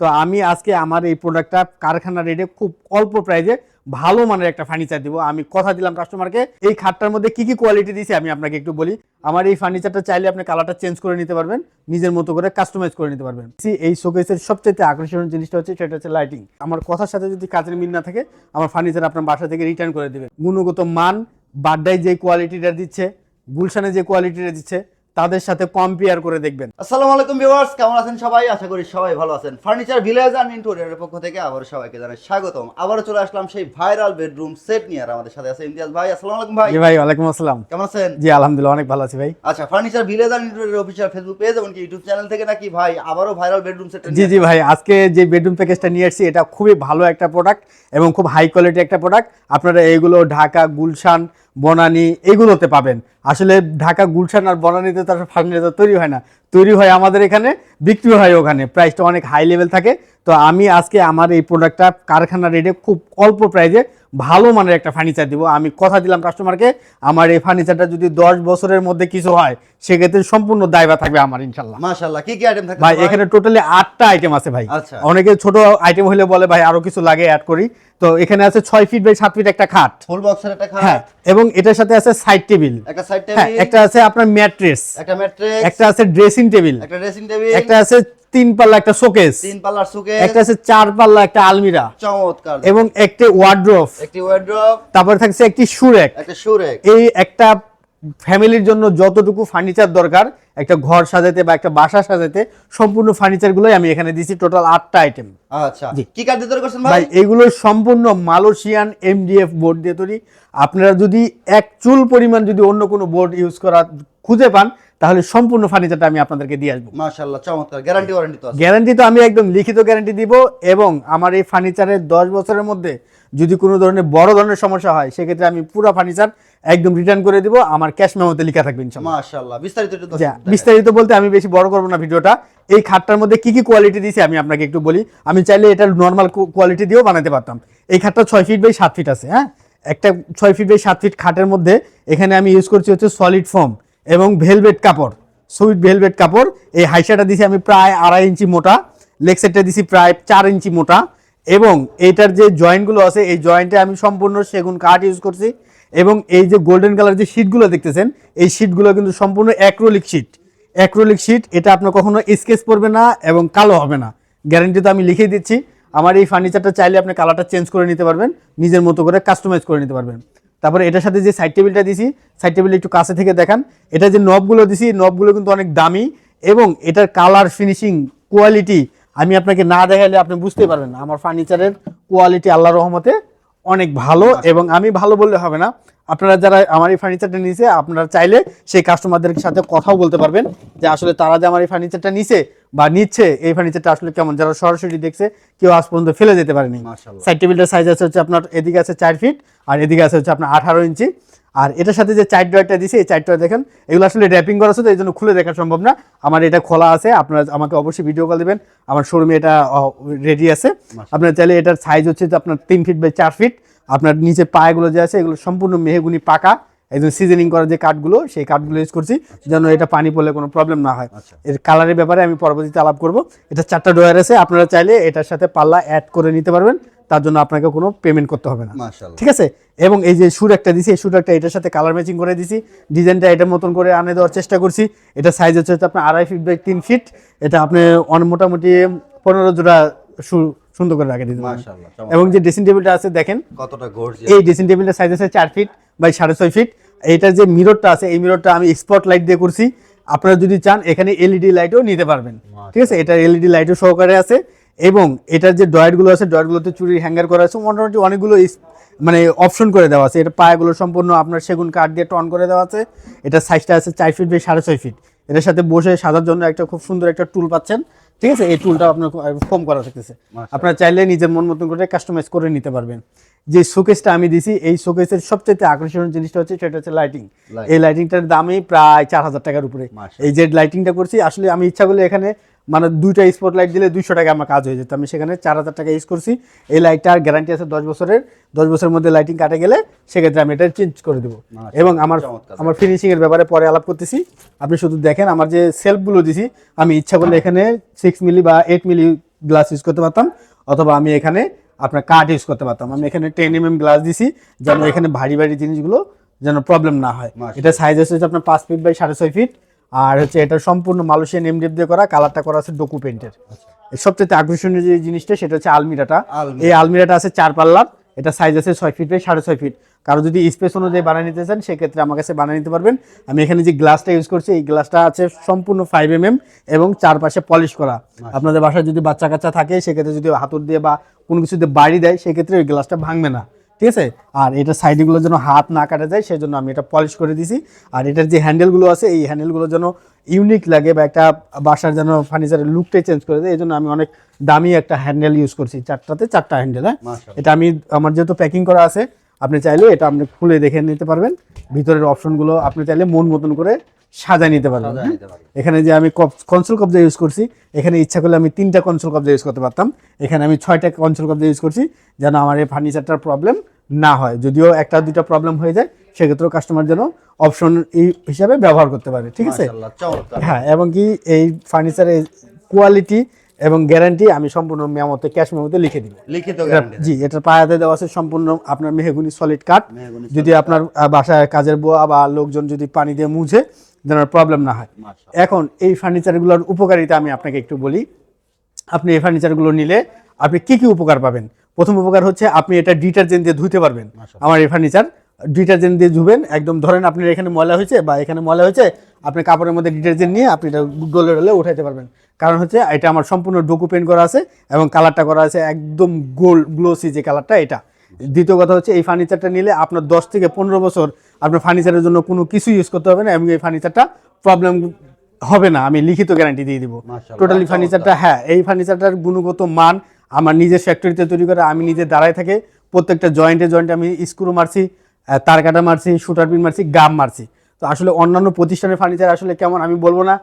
তো আমি আজকে আমার এই প্রোডাক্টটা কারখানা রেটে খুব অল্প প্রাইসে ভালো মানের একটা ফার্নিচার দিব। আমি কথা দিলাম কাস্টমারকে। এই খাটটার মধ্যে কি কি কোয়ালিটি দিয়েছি আমি আপনাকে একটু বলি। আমার এই ফার্নিচারটা চাইলে আপনি কালারটা চেঞ্জ করে নিতে পারবেন, নিজের মতো করে কাস্টমাইজ করে নিতে পারবেন। এই শোকেসের সবচেয়ে আকর্ষণীয় জিনিসটা হচ্ছে সেটা হচ্ছে লাইটিং। আমার কথার সাথে যদি কাজের মিল না থাকে আমার ফার্নিচার আপনার বাসা থেকে রিটার্ন করে দেবেন। গুণগত মান, বাড্ডায় যে কোয়ালিটিটা দিচ্ছে, গুলশানে যে কোয়ালিটিটা দিচ্ছে, তাদের সাথে কম্পেয়ার করে দেখবেন। আসসালামু আলাইকুম ভিউয়ার্স, কেমন আছেন সবাই? আশা করি সবাই ভালো আছেন। ফার্নিচার ভিলেজ অ্যান্ড ইন্টেরিয়রের পক্ষ থেকে আবার সবাইকে জানাই স্বাগতম। আবারও চলে আসলাম সেই ভাইরাল বেডরুম সেট নিয়ে। আর আমাদের সাথে আছে ইমতিয়াজ ভাই। আসসালামু আলাইকুম ভাই। জি ভাই, ওয়ালাইকুম আসসালাম। কেমন আছেন? জি আলহামদুলিল্লাহ, অনেক ভালো আছি ভাই। আচ্ছা, ফার্নিচার ভিলেজ অ্যান্ড ইন্টেরিয়রের অফিশিয়াল ফেসবুক পেজ এবং ইউটিউব চ্যানেল থেকে নাকি ভাই আবারও ভাইরাল বেডরুম সেট? জি জি ভাই, আজকে যে বেডরুম প্যাকেজটা নিয়ে আসছি এটা খুবই ভালো একটা প্রোডাক্ট এবং খুব হাই কোয়ালিটি একটা প্রোডাক্ট। আপনারা এইগুলো ঢাকা, গুলশান, বনানী এগুলোতে পাবেন। আসলে ঢাকা, গুলশান আর বনানীতে তো ফার্নিচার তৈরি হয় না, তৈরি হয় আমাদের এখানে, বিক্রি হয় ওখানে। প্রাইসটা অনেক হাই লেভেল থাকে। তো আমি আজকে আমার এই প্রোডাক্টটা কারখানা রেটে খুব অল্প প্রাইসে ভালো মানের একটা ফার্নিচার দিব। আমি কথা দিলাম কাস্টমারকে, আমার এই ফার্নিচারটা যদি 10 বছরের মধ্যে কিছু হয় সেক্ষেত্রে সম্পূর্ণ দায়ভার থাকবে আমার, ইনশাল্লাহ। মাশাআল্লাহ, কি কি আইটেম থাকে ভাই? এখানে টোটালি 8টা আইটেম আছে ভাই। আচ্ছা। অনেকে ছোট আইটেম হলে বলে ভাই আরো কিছু লাগে, অ্যাড করি। তো এখানে আছে 6 ফিট বাই 7 ফিট একটা খাট, ফুল বক্সের একটা খাট। হ্যাঁ, এবং এটার সাথে আছে সাইড টেবিল, একটা সাইড হ্যাঁ, টেবিল, একটা আছে আপনার ম্যাট্রেস, একটা ম্যাট্রেস, একটা আছে ড্রেসিং টেবিল, একটা ড্রেসিং টেবিল, একটা আছে 3 পাল্লা একটা শোকেস, 3 পাল্লার শোকেস, একটা আছে 4 পাল্লা একটা আলমিরা, চমৎকার, এবং একটা ওয়ার্ড্রোব, একটি ওয়ার্ড্রোব, তারপর থাকছে একটি সুরেক। একটা সুরেক। এই একটা ফ্যামিলির জন্য যতটুকু ফার্নিচার দরকার একটা ঘর সাজাতে বা একটা বাসা সাজাতে, সম্পূর্ণ ফার্নিচারগুলোই আমি এখানে দিছি। টোটাল 8টা আইটেম। আচ্ছা, কি কাঠ দিয়ে তৈরি করছেন ভাই? ভাই এগুলো সম্পূর্ণ মালয়েশিয়ান এমডিএফ বোর্ড দিয়ে তৈরি। আপনারা যদি এক চুল পরিমাণ যদি অন্য কোনো বোর্ড ইউজ করা খুঁজে পান তাহলে সম্পূর্ণ ফার্নিচারটা আমি আপনাদেরকে দিয়ে আসবো। মাশাআল্লাহ, চমৎকার। গ্যারান্টি ওয়ারেন্টি তো আছে? গ্যারান্টি তো আমি একদম লিখিত গ্যারান্টি দিব, এবং আমার এই ফার্নিচারের 10 বছরের মধ্যে যদি কোনো ধরনের বড় ধরনের সমস্যা হয় সেক্ষেত্রে আমি পুরো ফার্নিচার একদম রিটার্ন করে দিব। আমার ক্যাশ মেমোতে লেখা থাকবে ইনশাআল্লাহ। মাশাআল্লাহ, বিস্তারিত একটু বিস্তারিত বলতে আমি বেশি বড় করব না ভিডিওটা। এই খাটটার মধ্যে কি কি কোয়ালিটি দিয়েছি আমি আপনাকে একটু বলি। আমি চাইলে এটা নর্মাল কোয়ালিটি দিয়েও বানাতে পারতাম। এই খাটটা 6 ফিট বাই 7 ফিট আছে, হ্যাঁ, একটা 6 ফিট বাই 7 ফিট খাটের মধ্যে এখানে আমি ইউজ করছি হচ্ছে সলিড ফোম এবং ভেলভেট কাপড়, সুইট ভেলভেট কাপড়। এই হাইসাটা দিছি আমি প্রায় 2.5 ইঞ্চি মোটা, লেগ সেটটা দিছি প্রায় 4 ইঞ্চি মোটা, এবং এইটার যে জয়েন্টগুলো আছে এই জয়েন্টে আমি সম্পূর্ণ সেগুন কাঠ ইউজ করছি। এবং এই যে গোল্ডেন কালার যে শীটগুলো দেখতেছেন এই শীটগুলো কিন্তু সম্পূর্ণ অ্যাক্রিলিক শীট। অ্যাক্রিলিক শীট, এটা আপনার কখনো স্কেচ পড়বে না এবং কালো হবে না, গ্যারান্টি তো আমি লিখেই দিচ্ছি। আমার এই ফার্নিচারটা চাইলে আপনি কালারটা চেঞ্জ করে নিতে পারবেন, নিজের মতো করে কাস্টমাইজ করে নিতে পারবেন। তারপরে এটার সাথে যে সাইড টেবিলটা দিছি, সাইড টেবিল একটু কাছে থেকে দেখান। এটা যে নবগুলো দিছি নবগুলো কিন্তু অনেক দামি, এবং এটার কালার ফিনিশিং কোয়ালিটি আমি আপনাকে না দেখালে আপনি বুঝতে পারবেন না। আমার ফার্নিচারের কোয়ালিটি আল্লাহর রহমতে অনেক ভালো, এবং আমি ভালো বললে হবে না, আপনারা যারা আমার এই ফার্নিচারটা নিছে আপনারা চাইলে সেই কাস্টমারদের সাথে কথাও বলতে পারবেন যে আসলে তারা যে আমার এই ফার্নিচারটা নিছে বা নিচ্ছে এই ফার্নিচারটা আসলে কেমন, যারা সরাসরি দেখছে কেউ আজ পর্যন্ত ফেলে যেতে পারেনি। সাইড টেবিলটার সাইজ আছে হচ্ছে আপনার, এদিকে আছে 4 ফিট আর এদিকে আছে হচ্ছে আপনার 18 ইঞ্চি। আর এটার সাথে যে চার ড্রয়ারটা দিছি এই চার ড্রয়ার দেখেন, এগুলো আসলে র্যাপিং করা আছে তো এই জন্য খুলে দেখা সম্ভব না। আমার এটা খোলা আছে, আপনারা আমাকে অবশ্যই ভিডিও কল দেবেন, আমার শোরুমে এটা রেডি আছে। আপনারা চাইলে এটার সাইজ হচ্ছে আপনার 3 ফিট বাই 4 ফিট। আপনার নিচে পায়গুলো যে আছে এগুলো সম্পূর্ণ মেহগুনি পাকা, একদম সিজনিং করা যে কাঠগুলো সেই কাঠগুলো ইউজ করছি যেন এটা পানি পড়লে কোনো প্রবলেম না হয়। এর কালারের ব্যাপারে আমি পরবর্তীতে আলাপ করব। এটা 4টা ড্রয়ার আছে, আপনারা চাইলে এটার সাথে পাল্লা অ্যাড করে নিতে পারবেন, তার জন্য আপনাকে কোনো পেমেন্ট করতে হবে না, ঠিক আছে। এবং এই যে সুর একটা দিছি, এই সুর একটা এটার সাথে কালার ম্যাচিং করে দিছি, ডিজাইনটা এটার মতন করে আনে দেওয়ার চেষ্টা করছি। এটা সাইজ হচ্ছে আপনার 2.5 ফিট বাই 3 ফিট। এটা আপনি মোটামুটি 15 জোড়া সুন্দর করে রাখে দিতে পারেন। এবং যে ড্রেসিং টেবিলটা আছে দেখেন কতটা গর্জিয়াস, এই ড্রেসিং টেবিলটার সাইজ আছে 4 ফিট বাই 6.5 ফিট। এইটার যে মিররটা আছে এই মিররটা আমি স্পট লাইট দিয়ে করছি, আপনারা যদি চান এখানে এলইডি লাইটও নিতে পারবেন, ঠিক আছে। এটা এলইডি লাইটও সহকারে আছে। এবং এটার যে ড্রয়ারগুলো আছে ড্রয়ারগুলোতে চুরির হ্যাঙ্গার করা আছে, মোটামুটি অনেকগুলো মানে অপশন করে দেওয়া আছে। এটা পায়াগুলো সম্পূর্ণ আপনার সেগুন কাঠ দিয়ে টন করে দেওয়া আছে। এটা সাইজটা আছে 4 ফিট বাই 6.5 ফিট। এটার সাথে বসে সাজার জন্য একটা খুব সুন্দর একটা টুল পাচ্ছেন, ঠিক আছে। এই টুলটা আপনার ফোম করা থাকতেছে, আপনারা চাইলে নিজের মন মতন করে কাস্টমাইজ করে নিতে পারবেন। যে শোকেসটা আমি দিছি এই শোকেসের সবচেয়ে আকর্ষণীয় জিনিসটা হচ্ছে সেটা হচ্ছে লাইটিং। এই লাইটিংটার দামই প্রায় 4000 টাকার উপরে। এই যে লাইটিংটা করছি আসলে আমি ইচ্ছা করলে এখানে মানে 2টা স্পট লাইট দিলে 200 টাকা আমার কাজ হয়ে যেত, আমি সেখানে 4000 টাকা ইউজ করছি। এই লাইটটার গ্যারান্টি আছে 10 বছরের, 10 বছরের মধ্যে লাইটিং কাটে গেলে সেক্ষেত্রে আমি এটা চেঞ্জ করে দেবো। এবং আমার ফিনিশিং এর ব্যাপারে পরে আলাপ করতেছি। আপনি শুধু দেখেন আমার যে সেলফগুলো দিছি আমি ইচ্ছা করলে এখানে 6 মিলি বা 8 মিলি গ্লাস ইউজ করতে পারতাম, অথবা আমি এখানে আপনার কাঠ ইউজ করতে পারতাম। আমি এখানে 10 mm গ্লাস দিছি, যেন এখানে ভারী ভারী জিনিসগুলো যেন প্রবলেম না হয়। এটা সাইজ হচ্ছে আপনার 5 ফিট বাই 6.5 ফিট, আর হচ্ছে এটা সম্পূর্ণ মালয়েশিয়ান এমডিএফ দিয়ে করা, কালারটা করা আছে ডোকু পেইন্টের। সবচেয়ে আকর্ষণীয় যে জিনিসটা সেটা হচ্ছে আলমিরাটা। এই আলমিরাটা আছে 4 পাল্লার, এটা সাইজ আছে 6 ফিট বাই 6.5 ফিট। কারো যদি স্পেস অনুযায়ী বানিয়ে নিতে চান সেক্ষেত্রে আমার কাছে বানিয়ে নিতে পারবেন। আমি এখানে যে গ্লাসটা ইউজ করছি, এই গ্লাসটা আছে সম্পূর্ণ 5 mm এবং চারপাশে পলিশ করা। আপনাদের বাসায় যদি বাচ্চা কাচ্চা থাকে সেক্ষেত্রে যদি হাতুড় দিয়ে বা কোনো কিছু দিয়ে বাড়ি দেয় সেক্ষেত্রে ওই গ্লাসটা ভাঙবে না, ঠিক আছে। আর এটা সাইডগুলো যেন হাত না কাটা যায় সেজন্য আমি এটা পলিশ করে দিছি। আর এটার যে হ্যান্ডেলগুলো আছে এই হ্যান্ডেলগুলো যেন ইউনিক লাগে বা একটা বাসার যেন ফার্নিচারের লুকটাই চেঞ্জ করে দেয়, এই জন্য আমি অনেক দামি একটা হ্যান্ডেল ইউজ করছি, 4টা হ্যান্ডেল। হ্যাঁ, এটা আমি আমার যেহেতু প্যাকিং করা আছে, আপনি চাইলে এটা আপনি খুলে দেখে নিতে পারবেন। ভিতরের অপশনগুলো আপনি চাইলে মন মতন করে সাজায় নিতে পারবেন। এখানে যে আমি কনসোল কবজা ইউজ করছি, এখানে ইচ্ছা করলে আমি 3টা কনসোল কবজা ইউজ করতে পারতাম, এখানে আমি 6টা কনসোল কবজা ইউজ করছি যেন আমার এই ফার্নিচারটার প্রবলেম না হয়। যদিও 1-2টা প্রবলেম হয়ে যায় সেক্ষেত্রেও কাস্টমার যেন অপশন এই হিসাবে ব্যবহার করতে পারে, ঠিক আছে। হ্যাঁ, এবং কি এই ফার্নিচারের কোয়ালিটি এবং গ্যারান্টি আমি সম্পূর্ণ মেমোতে, ক্যাশ মেমোতে লিখে দিব, লিখিত গ্যারান্টি। জি, এটা পায়াতে দেওয়া আছে সম্পূর্ণ আপনার মেহগনি সলিড কাঠ। যদি আপনার বাসায় কাজের বুয়া বা লোকজন যদি পানি দিয়ে মুছে যেন প্রবলেম না হয়। এখন এই ফার্নিচারগুলোর উপকারিতা আমি আপনাকে একটু বলি। আপনি এই ফার্নিচারগুলো নিলে আপনি কি কি উপকার পাবেন। প্রথম উপকার হচ্ছে আপনি এটা ডিটারজেন্ট দিয়ে ধুতে পারবেন। আমার এই ফার্নিচার ডিটারজেন্ট দিয়ে ধুবেন, একদম ধরেন আপনার এখানে ময়লা হয়েছে বা এখানে ময়লা হয়েছে, আপনি কাপড়ের মধ্যে ডিটারজেন্ট নিয়ে আপনি এটা ডলে ডলে উঠাইতে পারবেন। কারণ হচ্ছে এটা আমার সম্পূর্ণ ডোকু পেইন্ট করা আছে এবং কালারটা করা আছে একদম গোল্ড গ্লোসি যে কালারটা এটা। দ্বিতীয় কথা হচ্ছে এই ফার্নিচারটা নিলে আপনার 10 থেকে 15 বছর আপনার ফার্নিচারের জন্য কোনো কিছু ইউজ করতে হবে না এবং এই ফার্নিচারটা প্রবলেম হবে না, আমি লিখিত গ্যারান্টি দিয়ে দিব টোটালি ফার্নিচারটা। হ্যাঁ, এই ফার্নিচারটার গুণগত মান আমার নিজের ফ্যাক্টরিতে তৈরি করা, আমি নিজে দাঁড়ায় থাকে প্রত্যেকটা জয়েন্টে আমি স্ক্রু মারছি, তার কাটা মারছি, শুটার পিন মারছি, গাম মারছি। তো আসলে অন্যান্য প্রতিষ্ঠানের ফার্নিচার আসলে কেমন আমি বলবো না,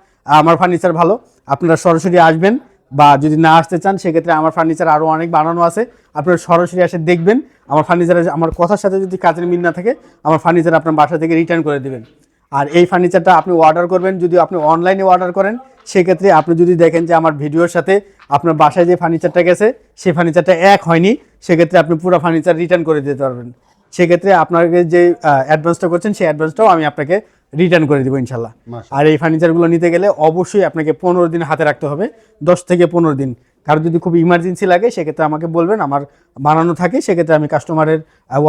আমার ফার্নিচার ভালো। আপনারা সরাসরি আসবেন বা যদি না আসতে চান সেক্ষেত্রে আমার ফার্নিচার আরও অনেক বানানো আছে, আপনারা সরাসরি এসে দেখবেন। আমার ফার্নিচারে আমার কথার সাথে যদি কাজের মিল না থাকে আমার ফার্নিচার আপনার বাসা থেকে রিটার্ন করে দেবেন। আর এই ফার্নিচারটা আপনি অর্ডার করবেন, যদি আপনি অনলাইনে অর্ডার করেন সেক্ষেত্রে আপনি যদি দেখেন যে আমার ভিডিওর সাথে আপনার বাসায় যে ফার্নিচারটা গেছে সেই ফার্নিচারটা এক হয়নি, সেক্ষেত্রে আপনি পুরো ফার্নিচার রিটার্ন করে দিতে পারবেন। সেক্ষেত্রে আপনাকে যে অ্যাডভান্সটা করছেন সেই অ্যাডভান্সটাও আমি আপনাকে রিটার্ন করে দেবো ইনশাল্লাহ। আর এই ফার্নিচারগুলো নিতে গেলে অবশ্যই আপনাকে 15 দিন হাতে রাখতে হবে, 10 থেকে 15 দিন। কারো যদি খুব ইমার্জেন্সি লাগে সেক্ষেত্রে আমাকে বলবেন, আমার বানানো থাকে, সেক্ষেত্রে আমি কাস্টমারের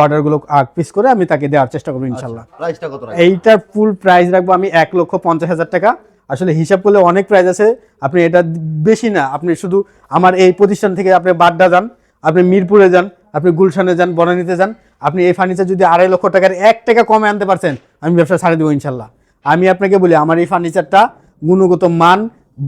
অর্ডারগুলো পিস করে আমি তাকে দেওয়ার চেষ্টা করবো ইনশাল্লাহ। প্রাইসটা কত রাখবেন? এইটার ফুল প্রাইস রাখবো আমি 1,50,000 টাকা। আসলে হিসাব করলে অনেক প্রাইস আছে, আপনি এটা বেশি না, আপনি শুধু আমার এই প্রতিষ্ঠান থেকে আপনি বাড্ডা যান, আপনি মিরপুরে যান, আপনি গুলশানে যান, বনানীতে যান, আপনি এই ফার্নিচার যদি 2.5 লক্ষ টাকার 1 টাকা কমে আনতে পারছেন আমি ব্যবসা ছাড়ে দেবো ইনশাল্লাহ। আমি আপনাকে বলি আমার এই ফার্নিচারটা গুণগত মান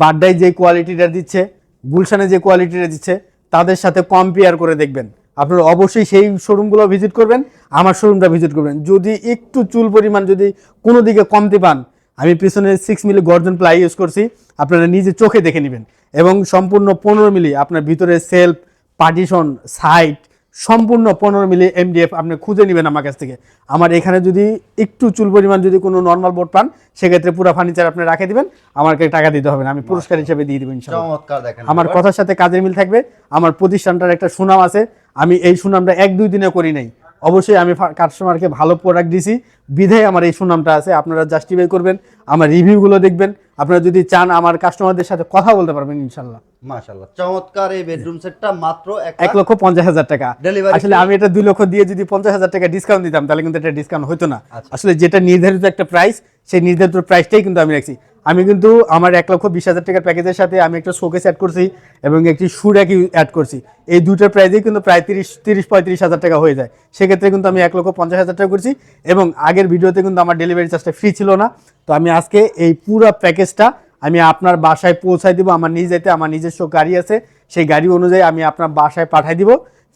বাড্ডায় যে কোয়ালিটিটা দিচ্ছে, গুলশানে যে কোয়ালিটিটা দিচ্ছে তাদের সাথে কম্পেয়ার করে দেখবেন। আপনারা অবশ্যই সেই শোরুমগুলো ভিজিট করবেন, আমার শোরুমটা ভিজিট করবেন। যদি একটু চুল পরিমাণ যদি কোনো দিকে কমতে পান, আমি পিছনে 6 মিলি গর্জন প্লাই ইউজ করছি, আপনারা নিজে চোখে দেখে নেবেন। এবং সম্পূর্ণ 15 মিলি আপনার ভিতরে সেলফ, পার্টিশন, সাইড সম্পূর্ণ 15 মিলি এমডিএফ আপনি খুঁজে নেবেন আমার কাছ থেকে। আমার এখানে যদি একটু চুল পরিমাণ যদি কোনো নর্মাল বোর্ড পান সেক্ষেত্রে পুরো ফার্নিচার আপনি রাখে দিবেন, আমাকে টাকা দিতে হবে না, আমি পুরস্কার হিসেবে দিয়ে দেবো ইনশাআল্লাহ। চমৎকার, দেখেন আমার কথার সাথে কাজের মিল থাকবে। আমার প্রতিষ্ঠানটার একটা সুনাম আছে, আমি এই সুনামটা 1-2 দিনে করি নাই, অবশ্যই আমি কাস্টমারকে ভালো প্রোডাক্ট দিছি বিধায় আমার এই সুনামটা আছে। আপনারা জাস্টিফাই করবেন, আমার রিভিউগুলো দেখবেন, আপনারা যদি চান আমার কাস্টমারদের সাথে কথা বলতে পারবেন ইনশাল্লাহ। মাশাআল্লাহ, চমৎকার এই বেডরুম সেটটা মাত্র 1,50,000 টাকা। আসলে আমি এটা 2 লক্ষ দিয়ে যদি 50,000 টাকা ডিসকাউন্ট দিতাম তাহলে কিন্তু এটা ডিসকাউন্ট হতো না। আসলে যেটা নির্ধারিত একটা প্রাইস, সেই নির্ধারিত প্রাইসটাই কিন্তু আমি রাখছি। আমি কিন্তু আমার 1,20,000 টাকার প্যাকেজের সাথে আমি একটা শোকেস অ্যাড করছি এবং একটি সুরাকি অ্যাড করছি। এই দুটোর প্রাইসেই কিন্তু প্রায় 30-35,000 টাকা হয়ে যায়। সেক্ষেত্রে কিন্তু আমি 1,50,000 টাকা করছি এবং আগের ভিডিওতে কিন্তু আমার ডেলিভারি চার্জটা ফ্রি ছিল না। তো আমি আজকে এই পুরো প্যাকেজটা আমি আপনার বাসায় পৌঁছায় দিব। আমার আমার নিজস্ব গাড়ি আছে, সেই গাড়ি অনুযায়ী আমি আপনার বাসায় পাঠাই দিব।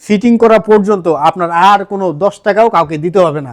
ফিটিং করা পর্যন্ত আপনার আর কোনো 10 টাকাও কাউকে দিতে হবে না।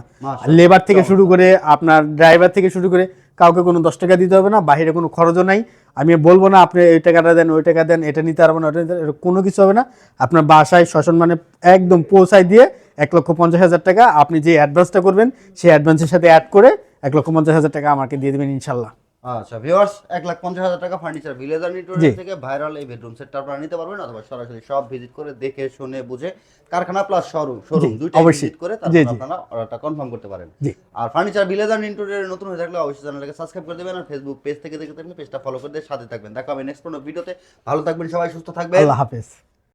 লেবার থেকে শুরু করে আপনার ড্রাইভার থেকে শুরু করে কাউকে কোনো 10 টাকা দিতে হবে না, বাইরে কোনো খরচও নাই। আমি বলবো না আপনি এই টাকাটা দেন, ওই টাকা দেন, এটা নিতে পারবো না, ওটা নিতে, কোনো কিছু হবে না। আপনার বাসায় শ্মশান মানে একদম পৌঁছায় দিয়ে 1,50,000 টাকা আপনি যে অ্যাডভান্সটা করবেন সেই অ্যাডভান্সের সাথে অ্যাড করে 1,50,000 টাকা আমাকে দিয়ে দেবেন ইনশাল্লাহ। আচ্ছা ভিউয়ার্স 1,50,000 টাকা ফার্নিচার ভিলেজার জি। ইন্টেরিয়র থেকে ভাইরাল এই বেডরুম সেটটা আপনারা নিতে পারবেন, অথবা সরাসরি সব ভিজিট করে দেখে শুনে বুঝে কারখানা প্লাস শোরুম দুইটাই অবশ্যই। ভিজিট করে জি, তারপর জি। আপনারা অর্ডারটা কনফার্ম করতে পারেন। জি। আর ফার্নিচার ভিলেজার ইন্টেরিয়র নতুন হয়ে থাকলে অবশ্যই চ্যানেলটাকে সাবস্ক্রাইব করে দেবেন, আর ফেসবুক পেজ থেকে দেখে থাকলে পেজটা ফলো করে দিয়ে সাথে থাকবেন। দেখা হবে নেক্সট কোনো ভিডিওতে। ভালো থাকবেন সবাই, সুস্থ থাকবেন। আল্লাহ হাফেজ।